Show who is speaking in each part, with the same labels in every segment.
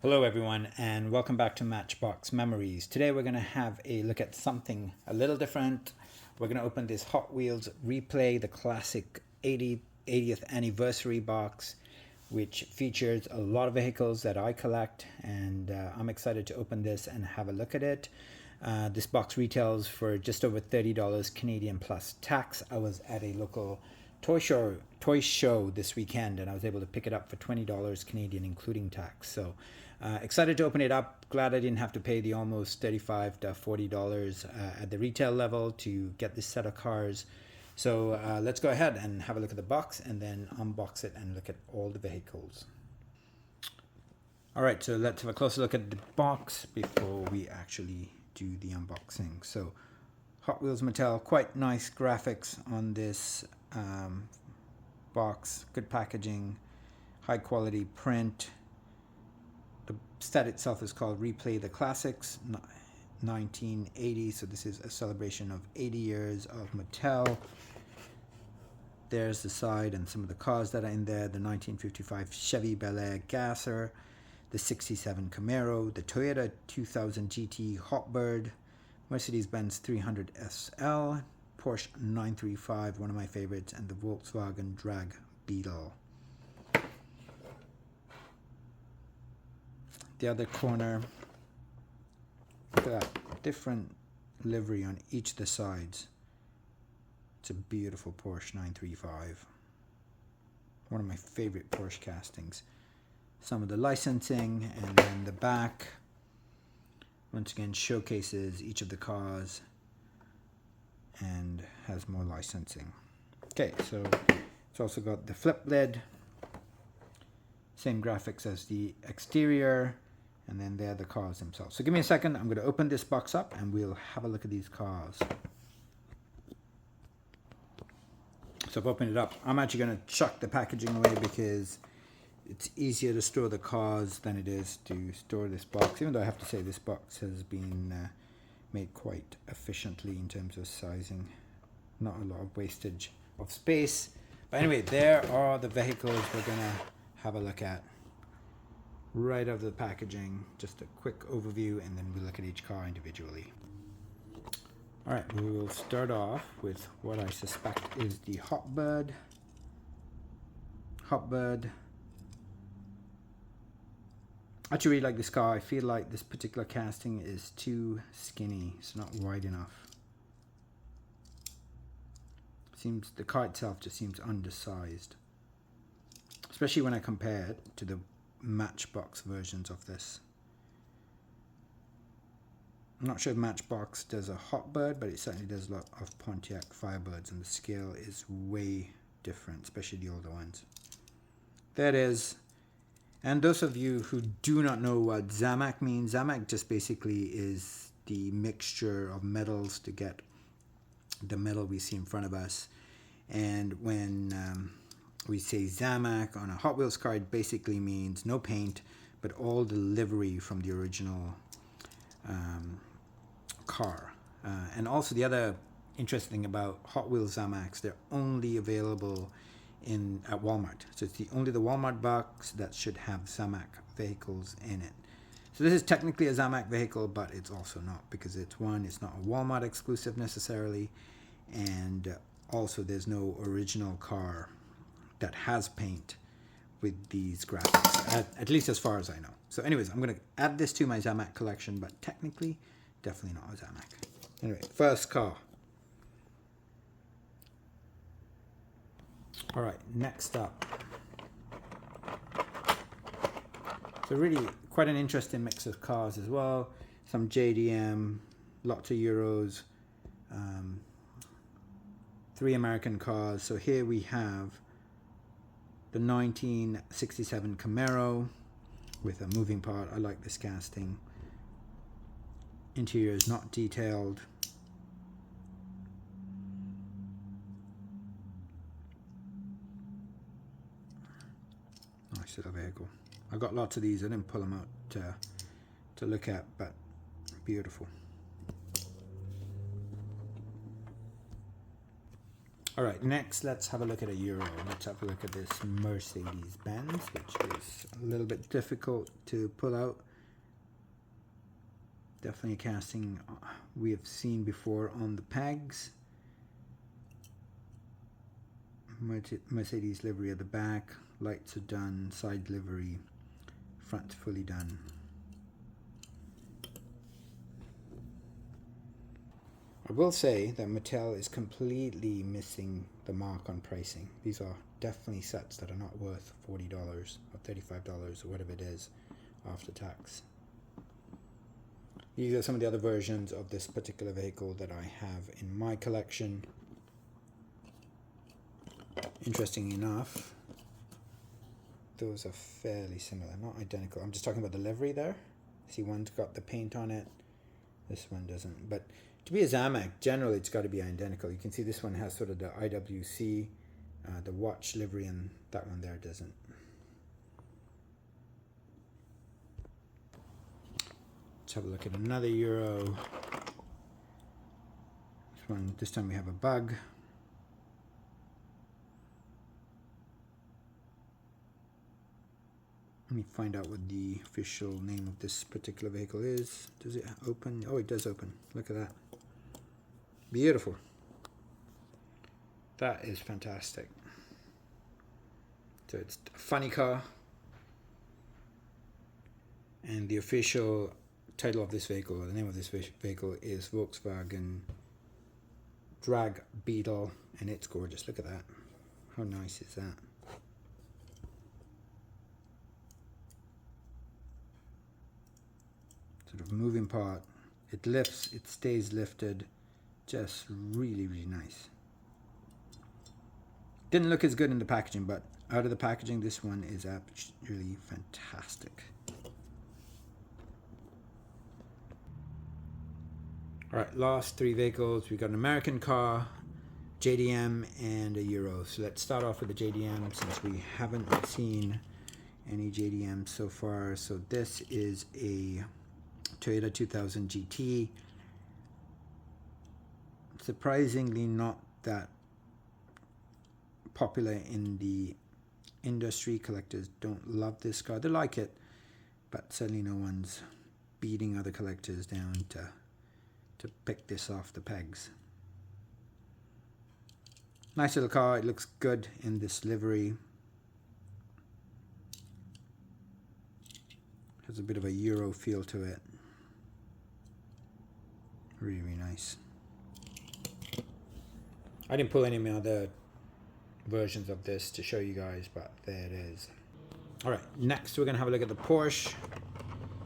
Speaker 1: Hello everyone and welcome back to Matchbox Memories. Today we're going to have a look at something a little different. We're going to open this Hot Wheels Replay, the classic 80th anniversary box, which features a lot of vehicles that I collect, and I'm excited to open this and have a look at it. This box retails for just over $30 Canadian plus tax. I was at a local toy show this weekend and I was able to pick it up for $20 Canadian including tax. So excited to open it up. Glad I didn't have to pay the almost $35 to $40 at the retail level to get this set of cars. So let's go ahead and have a look at the box and then unbox it and look at all the vehicles. Alright, so let's have a closer look at the box before we actually do the unboxing. So Hot Wheels Mattel, quite nice graphics on this box, good packaging, high quality print. The set itself is called Replay the Classics 1980, so this is a celebration of 80 years of Mattel. There's the side and some of the cars that are in there: the 1955 Chevy Gasser, the 67 Camaro, the Toyota 2000 GT Hotbird, Mercedes-Benz 300 SL, Porsche 935, one of my favorites, and the Volkswagen Drag Beetle. The other corner, got different livery on each of the sides. It's a beautiful Porsche 935. One of my favorite Porsche castings. Some of the licensing, and then the back once again showcases each of the cars and has more licensing. Okay, so it's also got the flip lid, same graphics as the exterior, and then there are the cars themselves. So give me a second, I'm going to open this box up and we'll have a look at these cars. So I've opened it up. I'm actually going to chuck the packaging away because it's easier to store the cars than it is to store this box, even though I have to say this box has been made quite efficiently in terms of sizing. Not a lot of wastage of space. But anyway, there are the vehicles we're going to have a look at. Right out of the packaging, just a quick overview, and then we'll look at each car individually. Alright, we will start off with what I suspect is the Hotbird. I actually really like this car. I feel like this particular casting is too skinny. It's not wide enough. Seems the car itself just seems undersized, especially when I compare it to the Matchbox versions of this. I'm not sure if Matchbox does a Hotbird, but it certainly does a lot of Pontiac Firebirds, and the scale is way different, especially the older ones. There it is. And those of you who do not know what Zamac means, Zamac just basically is the mixture of metals to get the metal we see in front of us. And when we say Zamac on a Hot Wheels car, it basically means no paint, but all the livery from the original car. And also the other interesting thing about Hot Wheels Zamacs, they're only available at Walmart. So it's only the Walmart box that should have Zamac vehicles in it. So this is technically a Zamac vehicle, but it's also not, because it's not a Walmart exclusive necessarily, and also there's no original car that has paint with these graphics, at least as far as I know. So anyways, I'm going to add this to my Zamac collection, but technically definitely not a Zamac. Anyway, first car. All right, next up. So really quite an interesting mix of cars as well. Some JDM, lots of Euros, 3 American cars. So here we have the 1967 Camaro with a moving part. I like this casting. Interior is not detailed. Nice little vehicle. I got lots of these. I didn't pull them out to look at, but beautiful. Alright, next let's have a look at a Euro. Let's have a look at this Mercedes-Benz, which is a little bit difficult to pull out. Definitely a casting we have seen before on the pegs. Mercedes livery at the back, lights are done, side livery, front fully done. I will say that Mattel is completely missing the mark on pricing. These are definitely sets that are not worth $40 or $35 or whatever it is after tax. These are some of the other versions of this particular vehicle that I have in my collection. Interesting enough, those are fairly similar, not identical. I'm just talking about the livery there. See, one's got the paint on it, this one doesn't. But to be a Zamac, generally it's got to be identical. You can see this one has sort of the IWC, the watch livery, and that one there doesn't. Let's have a look at another Euro. This time we have a bug. Let me find out what the official name of this particular vehicle is. Does it open? Oh, it does open. Look at that. Beautiful. That is fantastic. So it's a funny car. And the official title of this vehicle, or the name of this vehicle, is Volkswagen Drag Beetle. And it's gorgeous. Look at that. How nice is that? Sort of moving part. It lifts, it stays lifted. Just really, really nice. Didn't look as good in the packaging, but out of the packaging, this one is absolutely fantastic. Alright, last three vehicles. We got an American car, JDM, and a Euro. So let's start off with the JDM since we haven't seen any JDM so far. So this is a Toyota 2000 GT. Surprisingly not that popular in the industry. Collectors don't love this car. They like it, but certainly no one's beating other collectors down to pick this off the pegs. Nice little car. It looks good in this livery. Has a bit of a Euro feel to it. Really, really nice. I didn't pull any of my other versions of this to show you guys, but there it is. Alright, next we're going to have a look at the Porsche.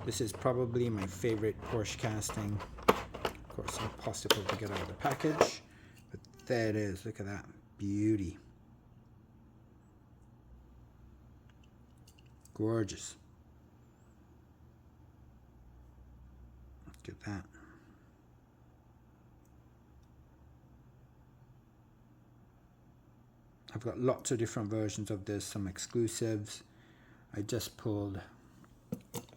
Speaker 1: This is probably my favorite Porsche casting. Of course, impossible to get out of the package, but there it is. Look at that beauty. Gorgeous. Look at that. I've got lots of different versions of this, some exclusives. I just pulled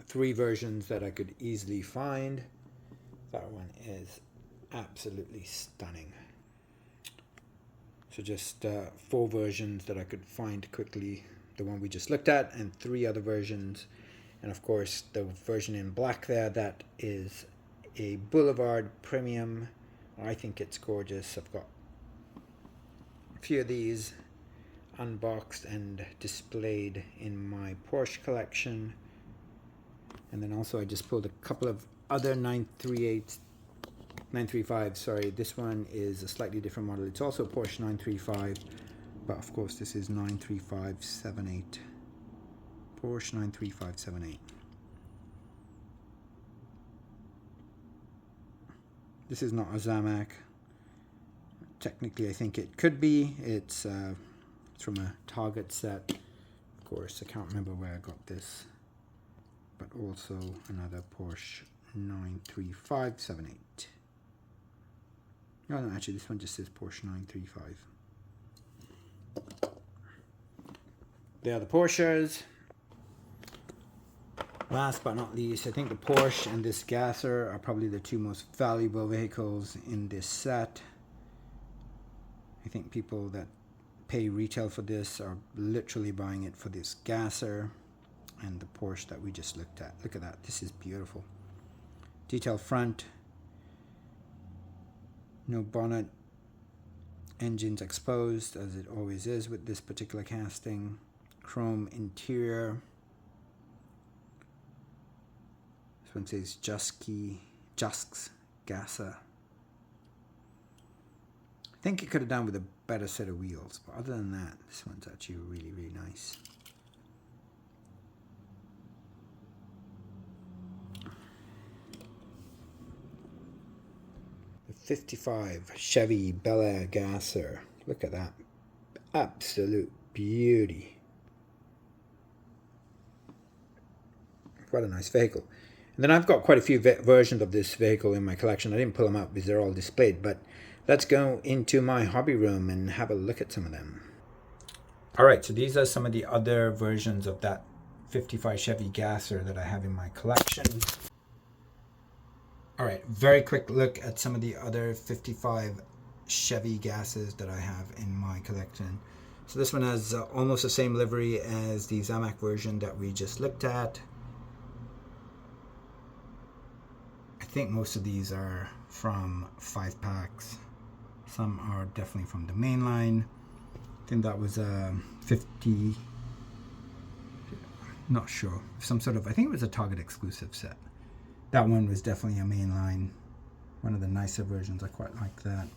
Speaker 1: 3 versions that I could easily find. That one is absolutely stunning. So just 4 versions that I could find quickly. The one we just looked at, and 3 other versions. And of course the version in black there, that is a Boulevard Premium. I think it's gorgeous. I've got a few of these unboxed and displayed in my Porsche collection. And then also I just pulled a couple of other 935, sorry, this one is a slightly different model. It's also a Porsche 935, but of course this is 93578. Porsche 93578. This is not a Zamac. Technically I think it could be. It's from a Target set. Of course, I can't remember where I got this. But also another Porsche 93578. No, actually this one just says Porsche 935. They are the Porsches. Last but not least, I think the Porsche and this Gasser are probably the 2 most valuable vehicles in this set. I think people that pay retail for this are literally buying it for this Gasser. and the Porsche that we just looked at. Look at that. This is beautiful. Detailed front. No bonnet. Engines exposed, as it always is with this particular casting. Chrome interior. This one says Chevy Gasser. I think it could have done with a better set of wheels, but other than that, this one's actually really, really nice. The 55 Chevy Gasser. Look at that. Absolute beauty. What a nice vehicle. And then I've got quite a few versions of this vehicle in my collection. I didn't pull them out because they're all displayed, but let's go into my hobby room and have a look at some of them. Alright, so these are some of the other versions of that 55 Chevy Gasser that I have in my collection. Alright, very quick look at some of the other 55 Chevy Gassers that I have in my collection. So this one has almost the same livery as the Zamac version that we just looked at. I think most of these are from 5-packs. Some are definitely from the main line. I think that was a 50, not sure, some sort of, I think it was a Target exclusive set. That one was definitely a main line. One of the nicer versions, I quite like that.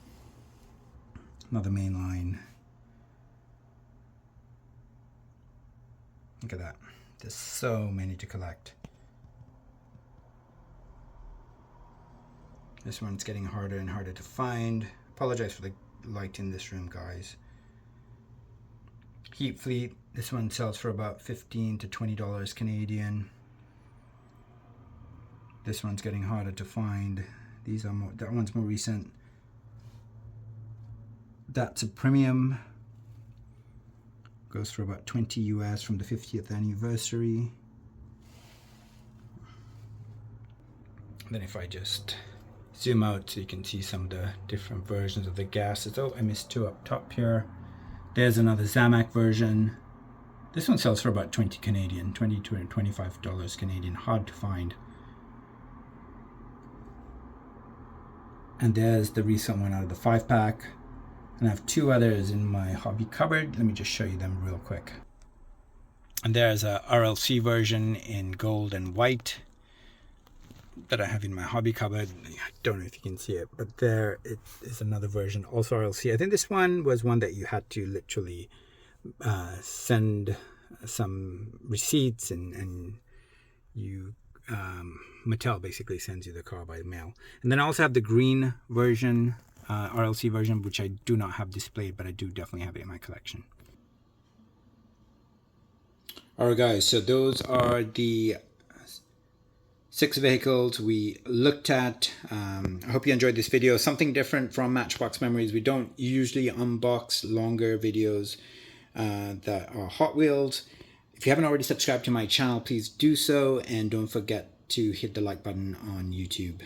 Speaker 1: Another main line. Look at that. There's so many to collect. This one's getting harder and harder to find. Apologize for the light in this room, guys. Heat Fleet. This one sells for about $15 to $20 Canadian. This one's getting harder to find. These are more, that one's more recent. That's a premium. Goes for about 20 US from the 50th anniversary. Then if I just zoom out so you can see some of the different versions of the gases. Oh, I missed two up top here. There's another Zamac version. This one sells for about 20 Canadian, 20 to $25 Canadian, hard to find. And there's the recent one out of the 5-pack. And I have two others in my hobby cupboard. Let me just show you them real quick. And there's a RLC version in gold and white that I have in my hobby cupboard. I don't know if you can see it, but there it is, another version, also RLC. I think this one was one that you had to literally send some receipts and you Mattel basically sends you the car by mail. And then I also have the green version, RLC version, which I do not have displayed, but I do definitely have it in my collection. Alright guys, so those are the 6 vehicles we looked at. I hope you enjoyed this video. Something different from Matchbox Memories. We don't usually unbox longer videos that are Hot Wheels. If you haven't already subscribed to my channel, please do so, and don't forget to hit the like button on YouTube.